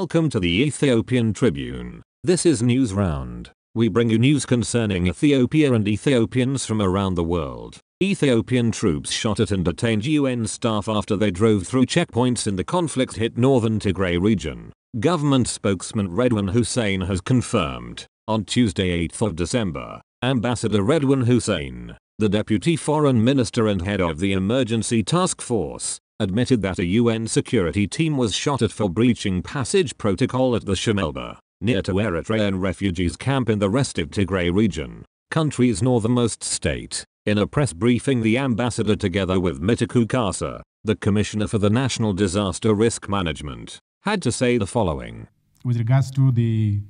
Welcome to the Ethiopian Tribune. This is News Round. We bring you news concerning Ethiopia and Ethiopians from around the world. Ethiopian troops shot at and detained UN staff after they drove through checkpoints in the conflict-hit northern Tigray region. Government spokesman Redwan Hussein has confirmed. On Tuesday 8th of December, Ambassador Redwan Hussein, the Deputy Foreign Minister and head of the Emergency Task Force, admitted that a UN security team was shot at for breaching passage protocol at the Shemelba, near to Eritrean refugees camp in the restive Tigray region, country's northernmost state. In a press briefing, the ambassador, together with Mitiku Kasa, the Commissioner for the National Disaster Risk Management, had to say the following. With regards to an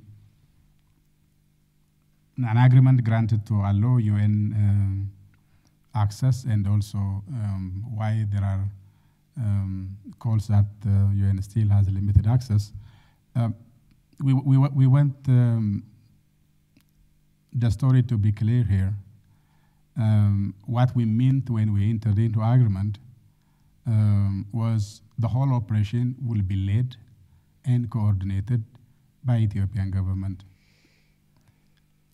agreement granted to allow UN access, and also why there are calls that UN still has limited access, we want the story to be clear here. What we meant when we entered into agreement was the whole operation will be led and coordinated by Ethiopian government.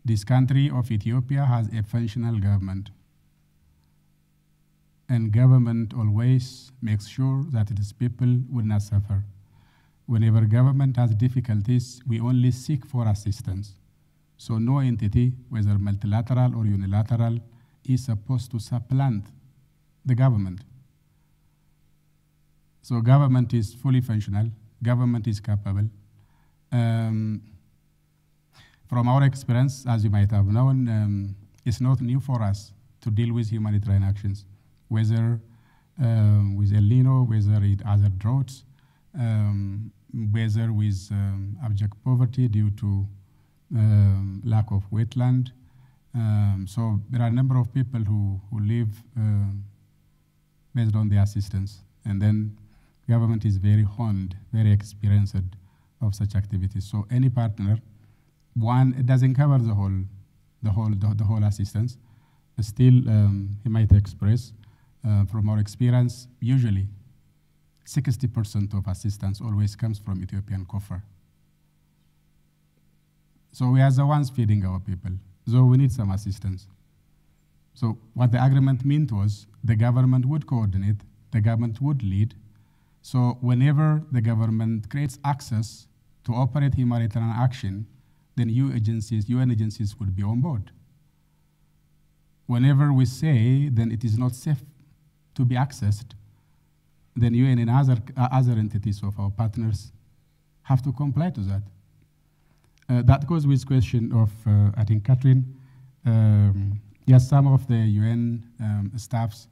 This country of Ethiopia has a functional government, and government always makes sure that its people will not suffer. Whenever government has difficulties, we only seek for assistance. So no entity, whether multilateral or unilateral, is supposed to supplant the government. So government is fully functional, government is capable. From our experience, as you might have known, it's not new for us to deal with humanitarian actions, whether with El Nino, whether with other droughts, whether with abject poverty due to lack of wetland. So there are a number of people who live based on the assistance, and then government is very honed, very experienced of such activities. So any partner, one, it doesn't cover the whole assistance. Still, he might express, from our experience, usually 60% of assistance always comes from Ethiopian coffer. So we are the ones feeding our people, so we need some assistance. So what the agreement meant was the government would coordinate, the government would lead. So whenever the government creates access to operate humanitarian action, then UN agencies would be on board. Whenever we say then it is not safe to be accessed, then UN and other entities of our partners have to comply to that. That goes with question of, I think, Catherine. Yes, some of the UN staffs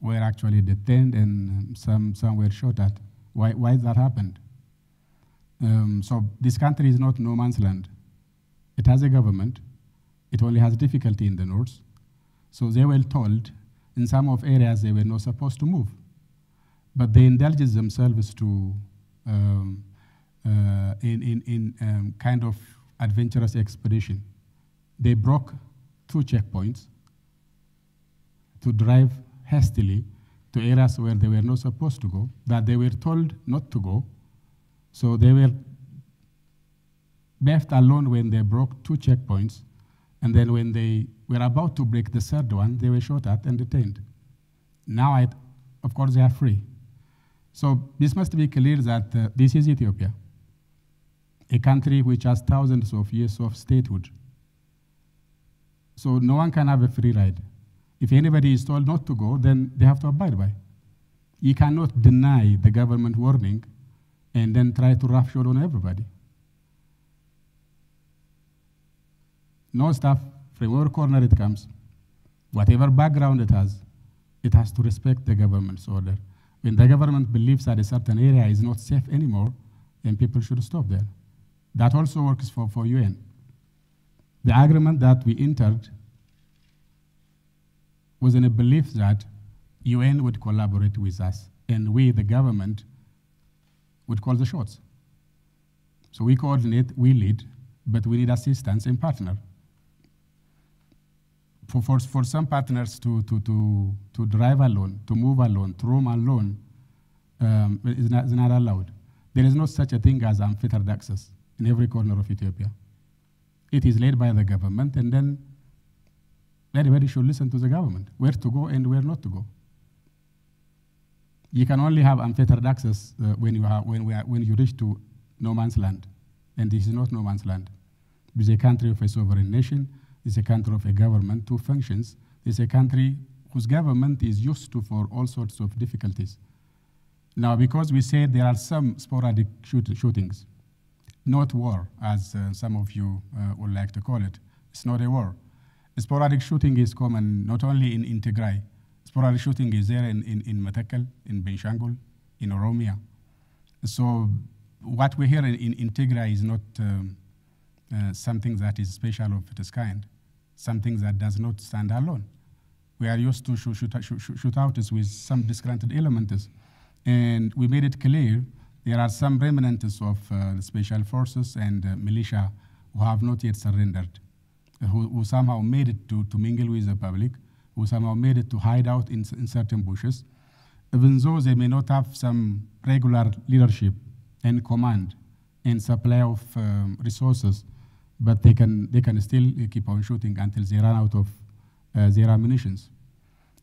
were actually detained and some were shot at. Why that happened? So this country is not no man's land. It has a government. It only has difficulty in the north. So they were told in some of areas they were not supposed to move. But they indulged themselves to in kind of adventurous expedition. They broke 2 checkpoints to drive hastily to areas where they were not supposed to go, that they were told not to go. So they were left alone when they broke 2 checkpoints, and then when they were about to break the 3rd one, they were shot at and detained. Now, of course, they are free. So this must be clear that this is Ethiopia, a country which has thousands of years of statehood. So no one can have a free ride. If anybody is told not to go, then they have to abide by. You cannot deny the government warning and then try to roughshod on everybody. No staff, from whatever corner it comes, whatever background it has to respect the government's order. When the government believes that a certain area is not safe anymore, then people should stop there. That also works for UN. The agreement that we entered was in a belief that UN would collaborate with us, and we, the government, would call the shots. So we coordinate, we lead, but we need assistance and partner. For some partners to drive alone, to move alone, to roam alone, is not allowed. There is no such a thing as unfettered access in every corner of Ethiopia. It is led by the government, and then everybody should listen to the government, where to go and where not to go. You can only have unfettered access when you reach to no man's land, and this is not no man's land. It's a country of a sovereign nation. It's a country of a government who functions. It's a country whose government is used to for all sorts of difficulties. Now, because we say there are some sporadic shootings, not war, as some of you would like to call it. It's not a war. Sporadic shooting is common not only in Tigray. Sporadic shooting is there in Matakkal, in Benshangul, in Oromia. So what we hear in Tigray is not something that is special of its kind, something that does not stand alone. We are used to shootouts with some disgruntled elements. And we made it clear there are some remnants of special forces and militia who have not yet surrendered, who somehow made it to mingle with the public, who somehow made it to hide out in certain bushes, even though they may not have some regular leadership and command and supply of resources, but they can still keep on shooting until they run out of their ammunition.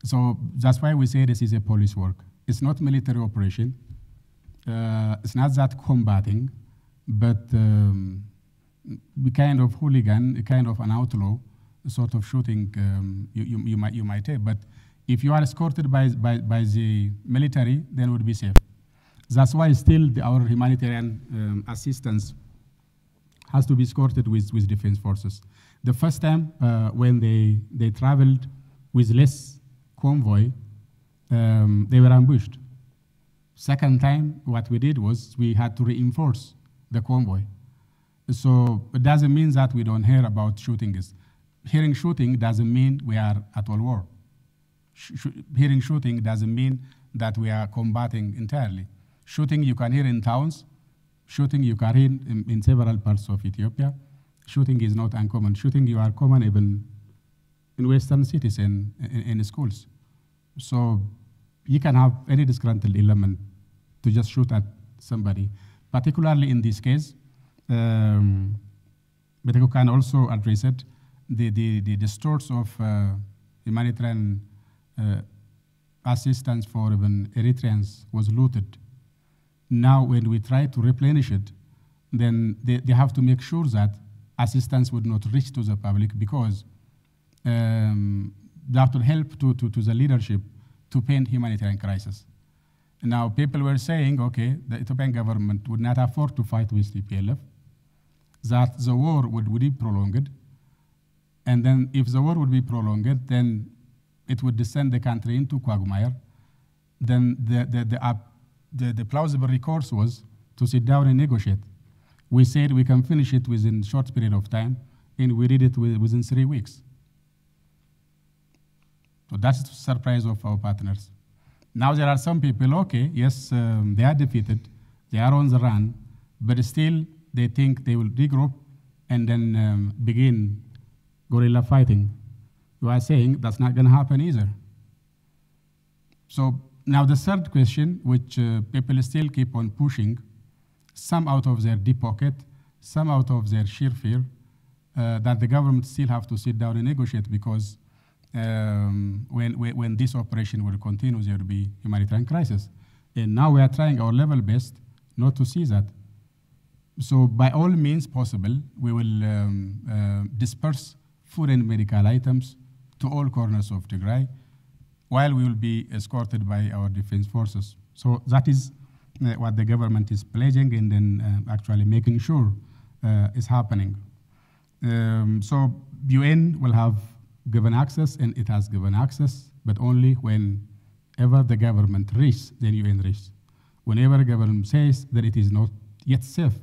So that's why we say this is a police work. It's not military operation. It's not that combating, but a kind of hooligan, a kind of an outlaw sort of shooting you might have. But if you are escorted by the military, then it would be safe. That's why still our humanitarian assistance has to be escorted with defense forces. The first time when they traveled with less convoy, they were ambushed. Second time, what we did was we had to reinforce the convoy. So it doesn't mean that we don't hear about shootings. Hearing shooting doesn't mean we are at all war. Hearing shooting doesn't mean that we are combating entirely. Shooting you can hear in towns. Shooting you can hear in several parts of Ethiopia. Shooting is not uncommon. Shooting you are common even in Western cities and in schools. So you can have any disgruntled element to just shoot at somebody. Particularly in this case, but you can also address it. The stores of humanitarian assistance for even Eritreans was looted. Now, when we try to replenish it, then they have to make sure that assistance would not reach to the public because that will help to the leadership to paint humanitarian crisis. Now, people were saying, okay, the Ethiopian government would not afford to fight with TPLF, that the war would be prolonged, and then if the war would be prolonged, then it would descend the country into quagmire. Then the plausible recourse was to sit down and negotiate. We said we can finish it within a short period of time, and we did it within 3 weeks. So that's the surprise of our partners. Now there are some people, okay, yes, they are defeated, they are on the run, but still they think they will regroup and then begin guerrilla fighting. You are saying that's not going to happen either. So now the third question, which people still keep on pushing, some out of their deep pocket, some out of their sheer fear, that the government still have to sit down and negotiate because when this operation will continue, there will be humanitarian crisis. And now we are trying our level best not to see that. So by all means possible, we will disperse food and medical items to all corners of Tigray, while we will be escorted by our defense forces. So that is what the government is pledging and then actually making sure is happening. So UN will have given access, and it has given access, but only whenever the government reaches, then UN reaches. Whenever the government says that it is not yet safe,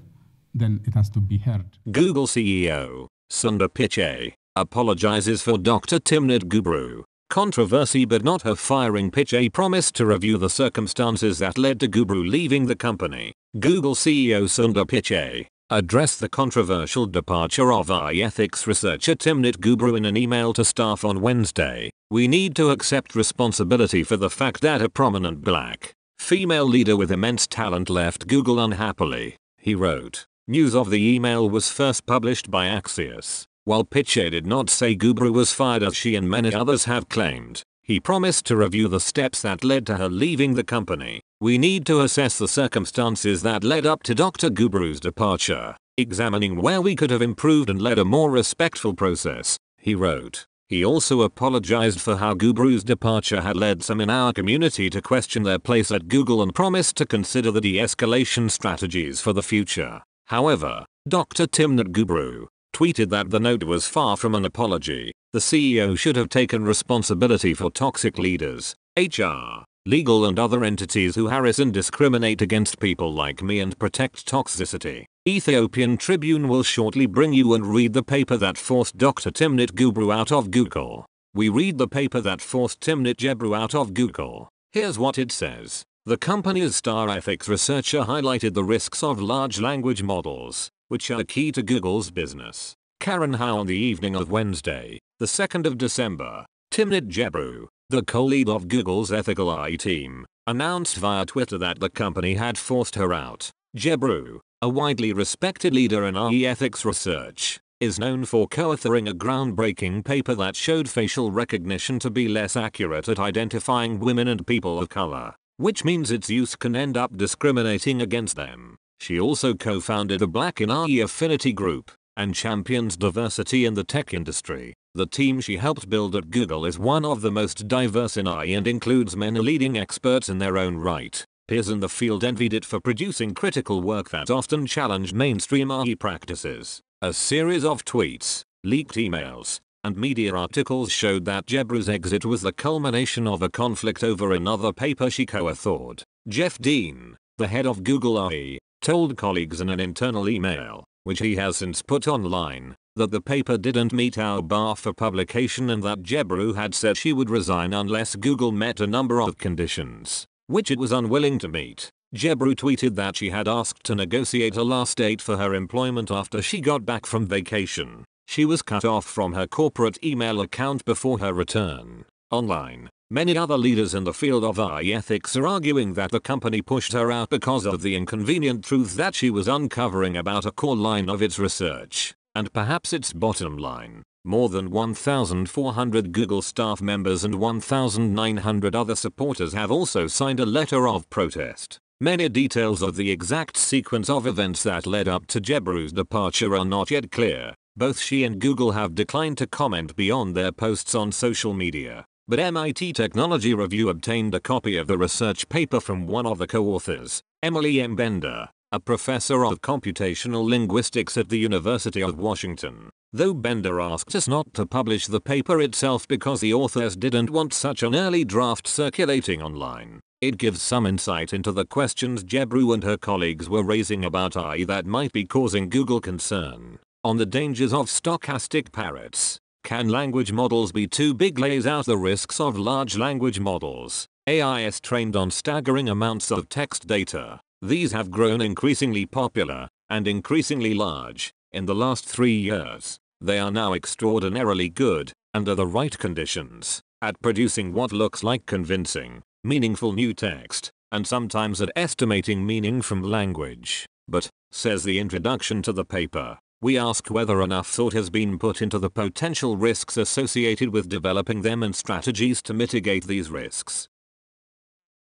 then it has to be heard. Google CEO, Sundar Pichai, apologizes for Dr. Timnit Gebru. Controversy but not her firing. Pichai promised to review the circumstances that led to Gebru leaving the company. Google CEO Sundar Pichai addressed the controversial departure of AI ethics researcher Timnit Gebru in an email to staff on Wednesday. "We need to accept responsibility for the fact that a prominent black Female leader with immense talent left Google unhappily, he wrote. News of the email was first published by Axios. While Pichai did not say Gubru was fired as she and many others have claimed, he promised to review the steps that led to her leaving the company. We need to assess the circumstances that led up to Dr. Gubru's departure, examining where we could have improved and led a more respectful process, he wrote. He also apologized for how Gubru's departure had led some in our community to question their place at Google and promised to consider the de-escalation strategies for the future. However, Dr. Timnit Gebru tweeted that the note was far from an apology. The CEO should have taken responsibility for toxic leaders, HR, legal and other entities who harass and discriminate against people like me and protect toxicity. Ethiopian Tribune will shortly bring you and read the paper that forced Dr. Timnit Gebru out of Google. We read the paper that forced Timnit Gebru out of Google. Here's what it says. The company's star ethics researcher highlighted the risks of large language models, which are key to Google's business. Karen Howe on the evening of Wednesday, the 2nd of December, Timnit Gebru, the co-lead of Google's ethical AI team, announced via Twitter that the company had forced her out. Gebru, a widely respected leader in AI ethics research, is known for co-authoring a groundbreaking paper that showed facial recognition to be less accurate at identifying women and people of color, which means its use can end up discriminating against them. She also co-founded the Black in AI Affinity Group and champions diversity in the tech industry. The team she helped build at Google is one of the most diverse in AI and includes many leading experts in their own right. Peers in the field envied it for producing critical work that often challenged mainstream AI practices. A series of tweets, leaked emails, and media articles showed that Gebru's exit was the culmination of a conflict over another paper she co-authored. Jeff Dean, the head of Google AI, told colleagues in an internal email, which he has since put online, that the paper didn't meet our bar for publication and that Gebru had said she would resign unless Google met a number of conditions, which it was unwilling to meet. Gebru tweeted that she had asked to negotiate a last date for her employment after she got back from vacation. She was cut off from her corporate email account before her return. Online, many other leaders in the field of AI ethics are arguing that the company pushed her out because of the inconvenient truth that she was uncovering about a core line of its research, and perhaps its bottom line. More than 1,400 Google staff members and 1,900 other supporters have also signed a letter of protest. Many details of the exact sequence of events that led up to Gebru's departure are not yet clear. Both she and Google have declined to comment beyond their posts on social media. But MIT Technology Review obtained a copy of the research paper from one of the co-authors, Emily M. Bender, a professor of computational linguistics at the University of Washington. Though Bender asked us not to publish the paper itself because the authors didn't want such an early draft circulating online, it gives some insight into the questions Gebru and her colleagues were raising about AI that might be causing Google concern. On the dangers of stochastic parrots. Can language models be too big? Lays out the risks of large language models. AI is trained on staggering amounts of text data. These have grown increasingly popular and increasingly large in the last 3 years. They are now extraordinarily good, under the right conditions, at producing what looks like convincing, meaningful new text, and sometimes at estimating meaning from language. But, says the introduction to the paper, we ask whether enough thought has been put into the potential risks associated with developing them and strategies to mitigate these risks.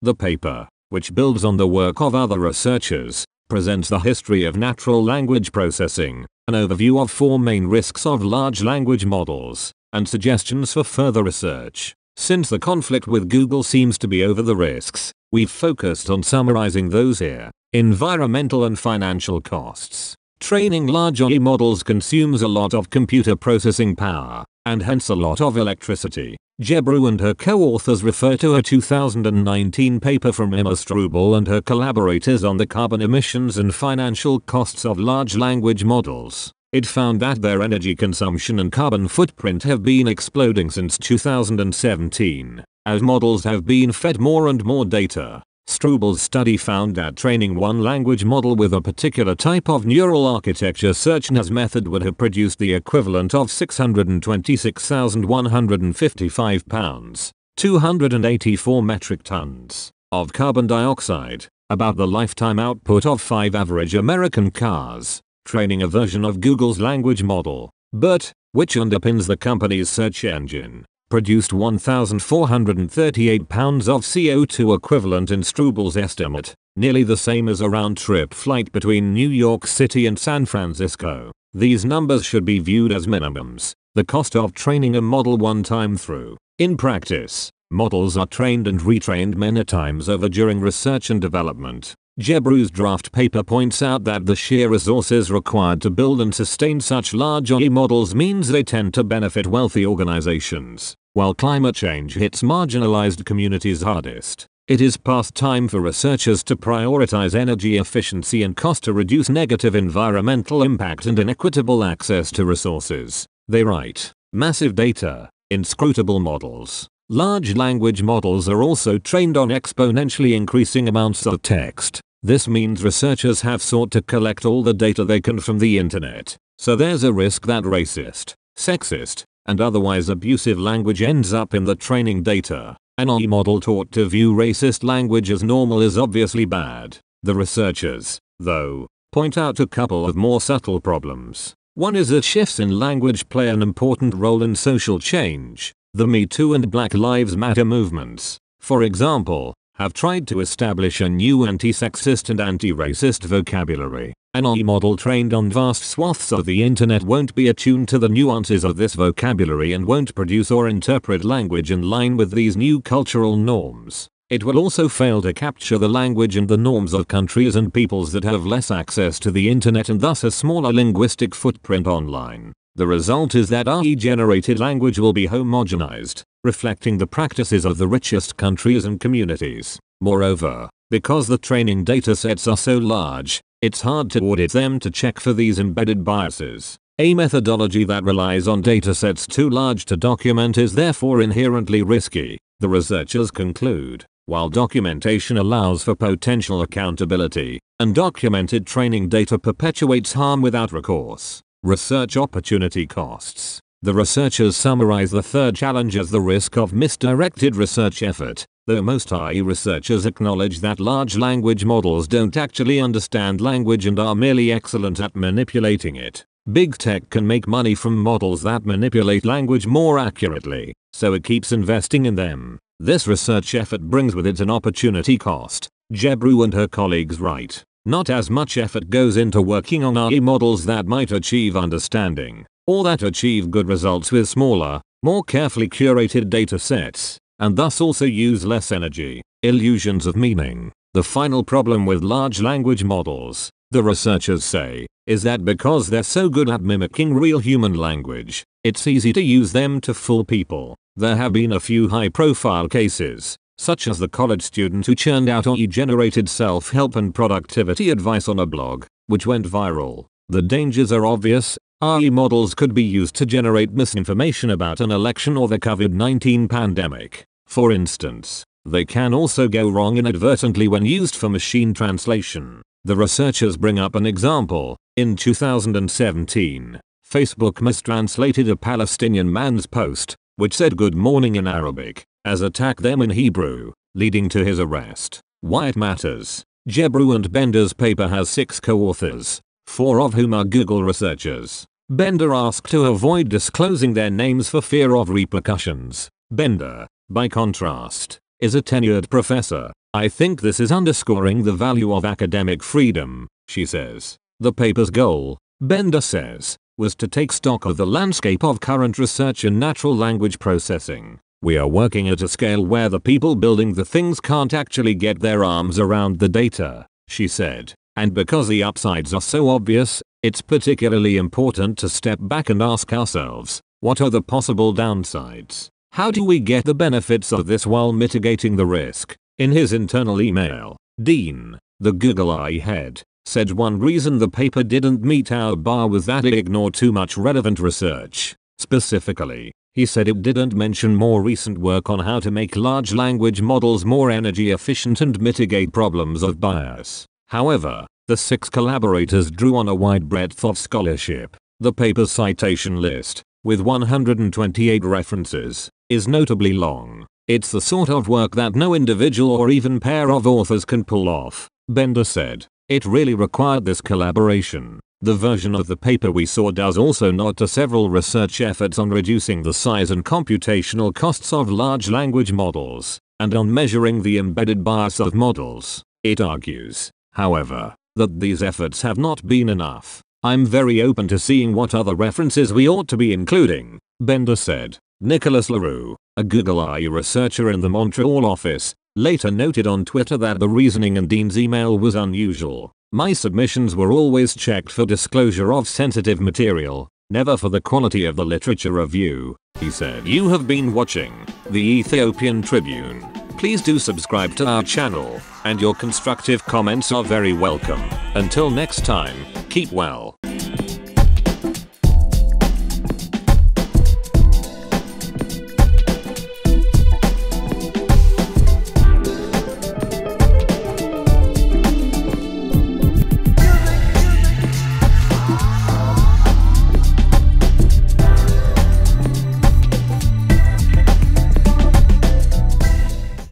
The paper, which builds on the work of other researchers, presents the history of natural language processing, an overview of 4 main risks of large language models, and suggestions for further research. Since the conflict with Google seems to be over the risks, we've focused on summarizing those here. Environmental and financial costs. Training large AI models consumes a lot of computer processing power, and hence a lot of electricity. Gebru and her co-authors refer to a 2019 paper from Emma Strubel and her collaborators on the carbon emissions and financial costs of large language models. It found that their energy consumption and carbon footprint have been exploding since 2017, as models have been fed more and more data. Strubel's study found that training one language model with a particular type of neural architecture SearchNAS method would have produced the equivalent of 626,155 pounds, 284 metric tons, of carbon dioxide, about the lifetime output of 5 average American cars, training a version of Google's language model, BERT, which underpins the company's search engine, produced 1,438 pounds of CO2 equivalent in Strubel's estimate, nearly the same as a round-trip flight between New York City and San Francisco. These numbers should be viewed as minimums, the cost of training a model one time through. In practice, models are trained and retrained many times over during research and development. Gebru's draft paper points out that the sheer resources required to build and sustain such large AI models means they tend to benefit wealthy organizations, while climate change hits marginalized communities hardest. It is past time for researchers to prioritize energy efficiency and cost to reduce negative environmental impact and inequitable access to resources. They write, massive data, inscrutable models. Large language models are also trained on exponentially increasing amounts of text. This means researchers have sought to collect all the data they can from the internet. So there's a risk that racist, sexist, and otherwise abusive language ends up in the training data. An AI model taught to view racist language as normal is obviously bad. The researchers, though, point out a couple of more subtle problems. One is that shifts in language play an important role in social change. The Me Too and Black Lives Matter movements, for example, have tried to establish a new anti-sexist and anti-racist vocabulary. An AI model trained on vast swaths of the internet won't be attuned to the nuances of this vocabulary and won't produce or interpret language in line with these new cultural norms. It will also fail to capture the language and the norms of countries and peoples that have less access to the internet and thus a smaller linguistic footprint online. The result is that AI-generated language will be homogenized, reflecting the practices of the richest countries and communities. Moreover, because the training datasets are so large, it's hard to audit them to check for these embedded biases. A methodology that relies on datasets too large to document is therefore inherently risky, the researchers conclude. While documentation allows for potential accountability, undocumented training data perpetuates harm without recourse. Research opportunity costs. The researchers summarize the third challenge as the risk of misdirected research effort. Though most AI researchers acknowledge that large language models don't actually understand language and are merely excellent at manipulating it, big tech can make money from models that manipulate language more accurately, so it keeps investing in them. This research effort brings with it an opportunity cost, Gebru and her colleagues write. Not as much effort goes into working on AI models that might achieve understanding, or that achieve good results with smaller, more carefully curated data sets, and thus also use less energy. Illusions of meaning. The final problem with large language models, the researchers say, is that because they're so good at mimicking real human language, it's easy to use them to fool people. There have been a few high-profile cases, such as the college student who churned out AI-generated self-help and productivity advice on a blog, which went viral. The dangers are obvious. AI models could be used to generate misinformation about an election or the COVID-19 pandemic. For instance, they can also go wrong inadvertently when used for machine translation. The researchers bring up an example. In 2017, Facebook mistranslated a Palestinian man's post, which said good morning in Arabic, as attack them in Hebrew, leading to his arrest. Why it matters. Gebru and Bender's paper has 6 co-authors, 4 of whom are Google researchers. Bender asked to avoid disclosing their names for fear of repercussions. Bender, by contrast, is a tenured professor. I think this is underscoring the value of academic freedom, she says. The paper's goal, Bender says, was to take stock of the landscape of current research in natural language processing. We are working at a scale where the people building the things can't actually get their arms around the data, she said. And because the upsides are so obvious, it's particularly important to step back and ask ourselves, what are the possible downsides? How do we get the benefits of this while mitigating the risk? In his internal email, Dean, the Google AI head, said one reason the paper didn't meet our bar was that it ignored too much relevant research. Specifically, he said it didn't mention more recent work on how to make large language models more energy efficient and mitigate problems of bias. However, the 6 collaborators drew on a wide breadth of scholarship. The paper's citation list, with 128 references, is notably long. It's the sort of work that no individual or even pair of authors can pull off, Bender said. It really required this collaboration. The version of the paper we saw does also nod to several research efforts on reducing the size and computational costs of large language models, and on measuring the embedded bias of models. It argues, however, that these efforts have not been enough. I'm very open to seeing what other references we ought to be including, Bender said. Nicolas Leroux, a Google AI researcher in the Montreal office, later noted on Twitter that the reasoning in Dean's email was unusual. My submissions were always checked for disclosure of sensitive material, never for the quality of the literature review, he said. You have been watching the Ethiopian Tribune. Please do subscribe to our channel, and your constructive comments are very welcome. Until next time, keep well.